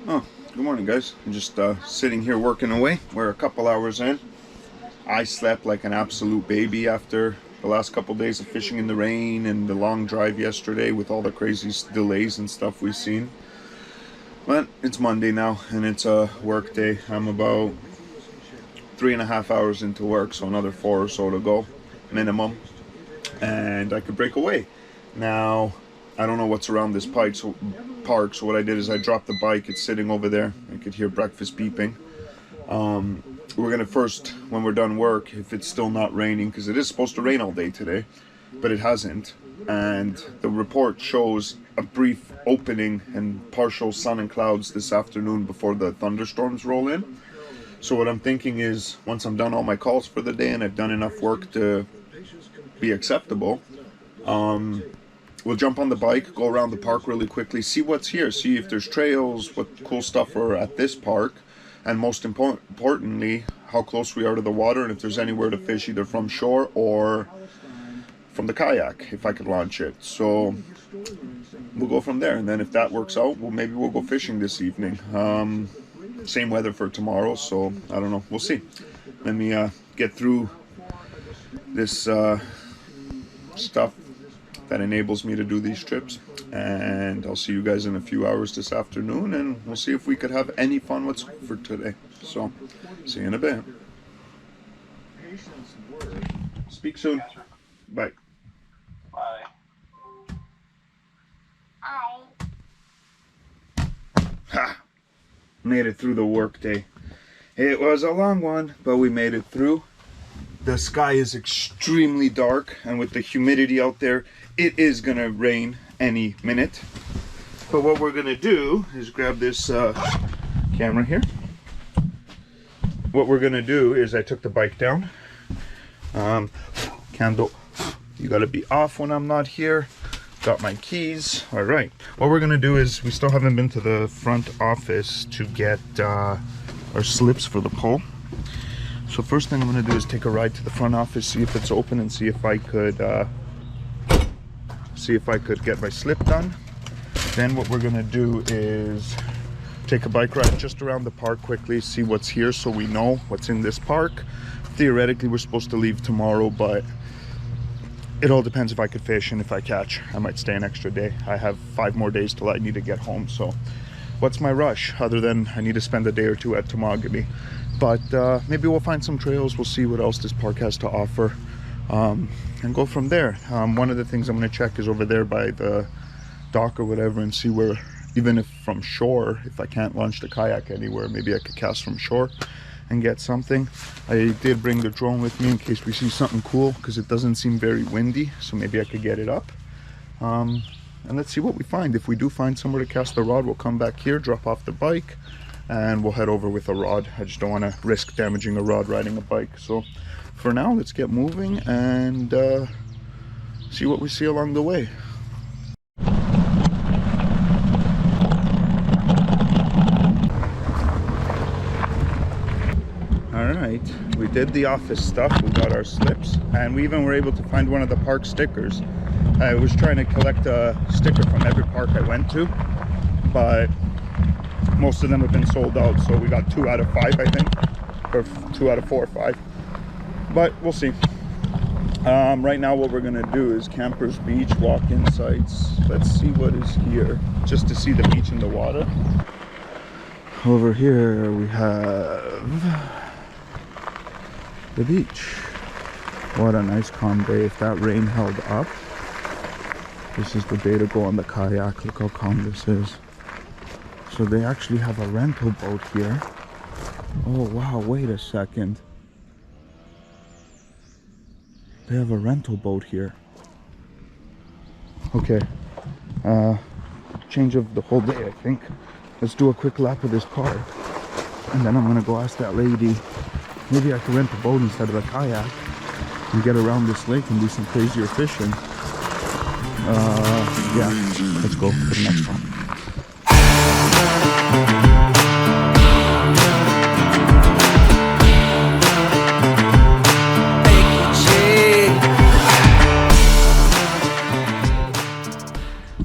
Oh, good morning, guys. I'm just sitting here working away. We're a couple hours in. I slept like an absolute baby after the last couple days of fishing in the rain and the long drive yesterday with all the crazy delays and stuff we've seen. But it's Monday now and it's a work day. I'm about 3.5 hours into work, so another 4 or so to go minimum, and I could break away. Now I don't know what's around this park, so what I did is I dropped the bike. It's sitting over there. I could hear breakfast beeping. We're gonna first, when we're done work, if it's still not raining, because it is supposed to rain all day today, but it hasn't, and the report shows a brief opening and partial sun and clouds this afternoon before the thunderstorms roll in. So what I'm thinking is, once I'm done all my calls for the day and I've done enough work to be acceptable, we'll jump on the bike, go around the park really quickly, see what's here, see if there's trails, what cool stuff are at this park, and most importantly, how close we are to the water and if there's anywhere to fish either from shore or from the kayak, if I could launch it. So we'll go from there, and then if that works out, maybe we'll go fishing this evening. Same weather for tomorrow, so I don't know, we'll see. Let me get through this stuff that enables me to do these trips, and I'll see you guys in a few hours this afternoon, and we'll see if we could have any fun whatsoever today. So see you in a bit. Speak soon. Bye. Bye. Ha! Made it through the work day. It was a long one, but we made it through. The sky is extremely dark, and with the humidity out there, it is gonna rain any minute. But what we're gonna do is grab this camera here. What we're gonna do is I took the bike down. Candle, you gotta be off when I'm not here. Got my keys. All right. What we're gonna do is, we still haven't been to the front office to get our slips for the pole. So first thing I'm gonna do is take a ride to the front office, see if it's open, and see if I could get my slip done. Then what we're gonna do is take a bike ride just around the park quickly, see what's here so we know what's in this park. Theoretically, we're supposed to leave tomorrow, but it all depends if I could fish, and if I catch, I might stay an extra day. I have 5 more days till I need to get home, so what's my rush other than I need to spend a day or two at Tamagami? But maybe we'll find some trails. We'll see what else this park has to offer, and go from there. One of the things I'm going to check is over there by the dock or whatever, and see where, even if from shore, if I can't launch the kayak anywhere, maybe I could cast from shore and get something. I did bring the drone with me in case we see something cool, because it doesn't seem very windy, so maybe I could get it up. And let's see what we find. If we do find somewhere to cast the rod, we'll come back here, drop off the bike, and we'll head over with a rod. I just don't want to risk damaging a rod riding a bike. So for now, let's get moving and see what we see along the way. Alright, we did the office stuff, we got our slips, and we even were able to find one of the park stickers. I was trying to collect a sticker from every park I went to, but most of them have been sold out, so we got 2 out of 5, I think, or 2 out of 4 or 5, but we'll see. Right now what we're gonna do is Campers Beach walk-in sites. Let's see what is here, just to see the beach and the water. Over here we have the beach. What a nice calm day. If that rain held up, this is the day to go on the kayak. Look how calm this is. So they actually have a rental boat here. Oh wow, wait a second. They have a rental boat here. Okay, change of the whole day, I think. Let's do a quick lap of this park, and then I'm gonna go ask that lady, maybe I could rent a boat instead of a kayak and get around this lake and do some crazier fishing. Yeah, let's go for the next one.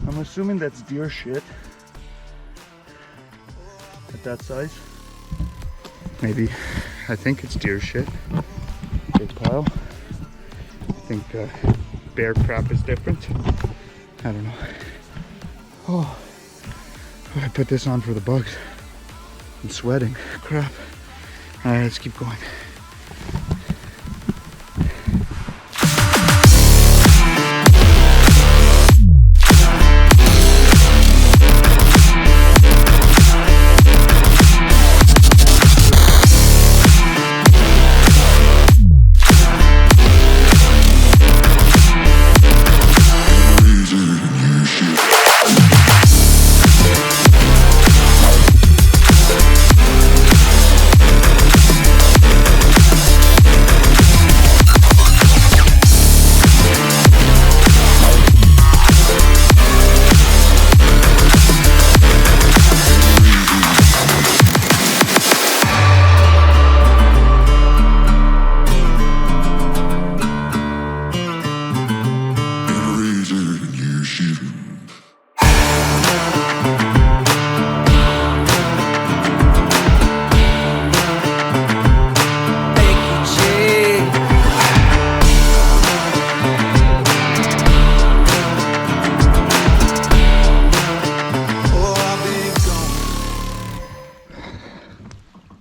I'm assuming that's deer shit. at that size. Maybe, I think it's deer shit. Big pile. I think bear crap is different. I don't know. Oh, I put this on for the bugs. I'm sweating. Crap. Alright, let's keep going.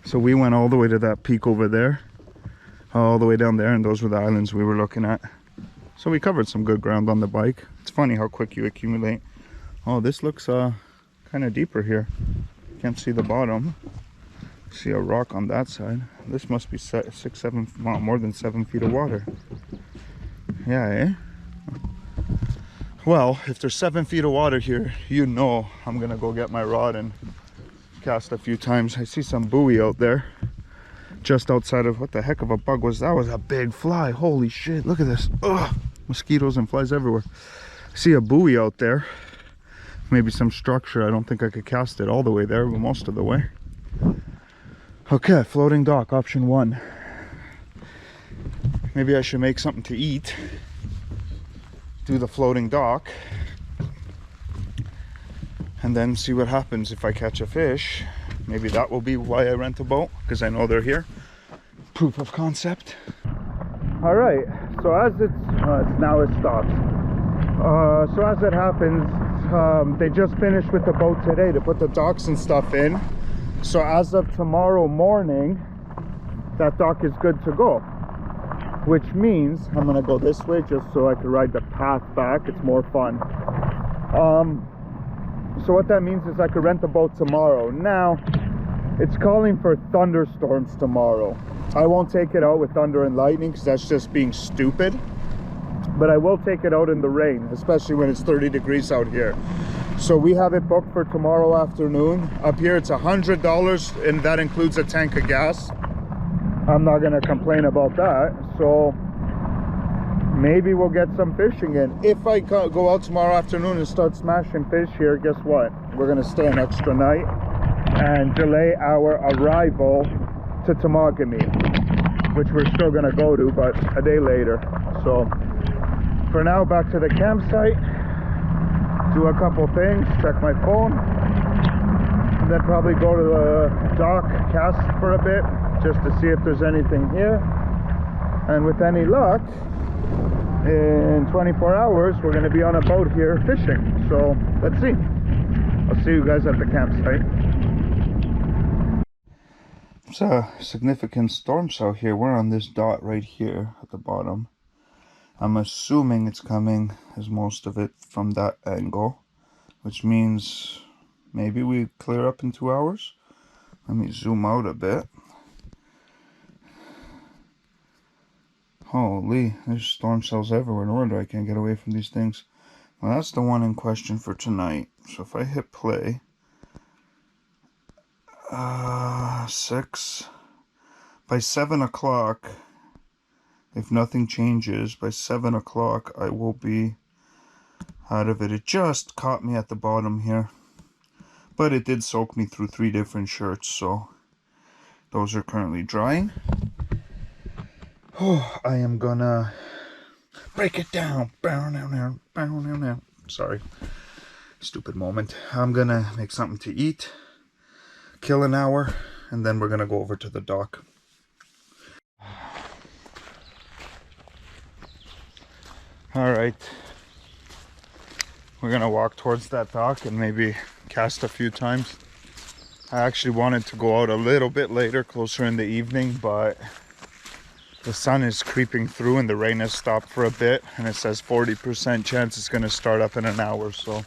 So we went all the way to that peak over there, all the way down there, and those were the islands we were looking at. So we covered some good ground on the bike. It's funny how quick you accumulate. Oh, this looks kind of deeper here. Can't see the bottom. See a rock on that side. This must be 6, 7, well, more than 7 feet of water. Yeah, eh? Well, if there's 7 feet of water here, you know I'm gonna go get my rod and cast a few times. I see some buoy out there just outside of, what the heck of a bug was that? Was a big fly. Holy shit, look at this. Ugh, mosquitoes and flies everywhere. I see a buoy out there, maybe some structure. I don't think I could cast it all the way there, but most of the way. Okay, floating dock, option 1. Maybe I should make something to eat, do the floating dock, and then see what happens if I catch a fish. Maybe that will be why I rent a boat, because I know they're here. Proof of concept. All right, so as now it stops. So as it happens, they just finished with the boat today to put the docks and stuff in. So as of tomorrow morning, that dock is good to go. Which means I'm gonna go this way just so I can ride the path back. It's more fun. So what that means is I could rent the boat tomorrow. Now, it's calling for thunderstorms tomorrow. I won't take it out with thunder and lightning because that's just being stupid. But I will take it out in the rain, especially when it's 30 degrees out here. So we have it booked for tomorrow afternoon. Up here it's $100 and that includes a tank of gas. I'm not gonna complain about that. So maybe we'll get some fishing in. If I go out tomorrow afternoon and start smashing fish here, guess what? We're gonna stay an extra night and delay our arrival to Temagami, which we're still gonna go to, but a day later. So for now, back to the campsite, do a couple things, check my phone, and then probably go to the dock, cast for a bit, just to see if there's anything here. And with any luck, in 24 hours we're going to be on a boat here fishing. So let's see. I'll see you guys at the campsite. It's a significant storm out here. We're on this dot right here at the bottom. I'm assuming it's coming, as most of it, from that angle, which means maybe we clear up in 2 hours. Let me zoom out a bit. Holy, there's storm cells everywhere. No wonder I can't get away from these things. Well, that's the one in question for tonight. So if I hit play, 6, by 7 o'clock, if nothing changes, by 7 o'clock I will be out of it. It just caught me at the bottom here, but it did soak me through 3 different shirts, so those are currently drying. Oh, I am gonna break it down. Sorry, stupid moment. I'm gonna make something to eat, kill an hour, and then we're gonna go over to the dock. All right, we're gonna walk towards that dock and maybe cast a few times. I actually wanted to go out a little bit later, closer in the evening, but the sun is creeping through and the rain has stopped for a bit, and it says 40% chance it's gonna start up in an hour. So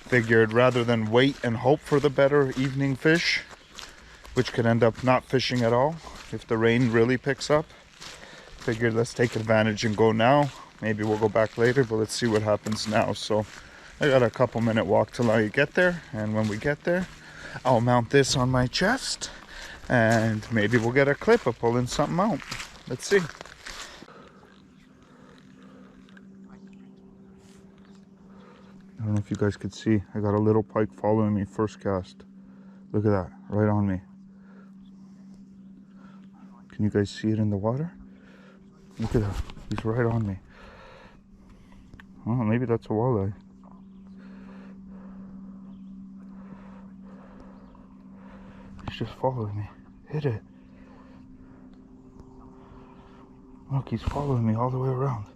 figured rather than wait and hope for the better evening fish, which could end up not fishing at all if the rain really picks up, figured let's take advantage and go now. Maybe we'll go back later, but let's see what happens now. So I got a couple minute walk till I get there, and when we get there, I'll mount this on my chest and maybe we'll get a clip of pulling something out. Let's see. I don't know if you guys could see, I got a little pike following me first cast. Look at that, right on me. Can you guys see it in the water? Look at that, he's right on me. Oh, maybe that's a walleye. He's just following me. Hit it. Look, he's following me all the way around.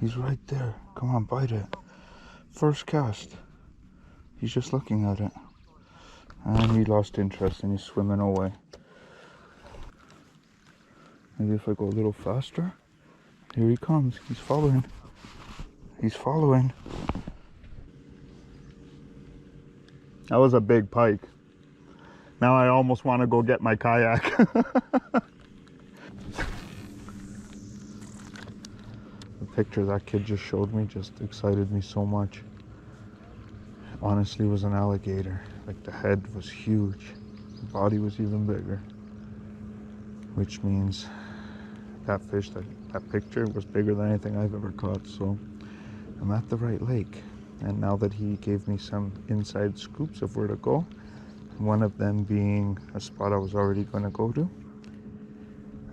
He's right there. Come on, bite it. First cast. He's just looking at it. And he lost interest and he's swimming away. Maybe if I go a little faster. Here he comes. He's following. He's following. That was a big pike. Now I almost want to go get my kayak. The picture that kid just showed me just excited me so much. It honestly was an alligator. Like the head was huge. The body was even bigger. Which means that fish, that picture was bigger than anything I've ever caught. So I'm at the right lake. And now that he gave me some inside scoops of where to go, one of them being a spot I was already going to go to,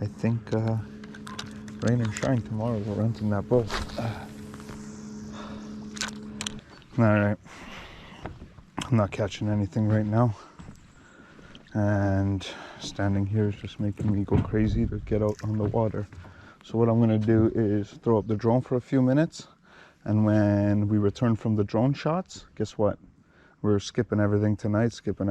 I think rain and shine tomorrow we're renting that boat. Alright, I'm not catching anything right now, and standing here is just making me go crazy to get out on the water. So what I'm going to do is throw up the drone for a few minutes, and when we return from the drone shots, guess what? We're skipping everything tonight, skipping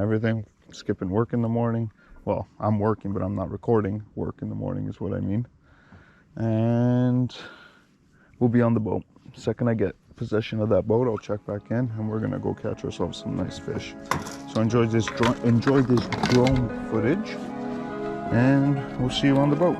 work in the morning. Well, I'm working, but I'm not recording. Work in the morning is what I mean. And we'll be on the boat. Second I get possession of that boat, I'll check back in, and we're gonna go catch ourselves some nice fish. So enjoy this drone footage, and we'll see you on the boat.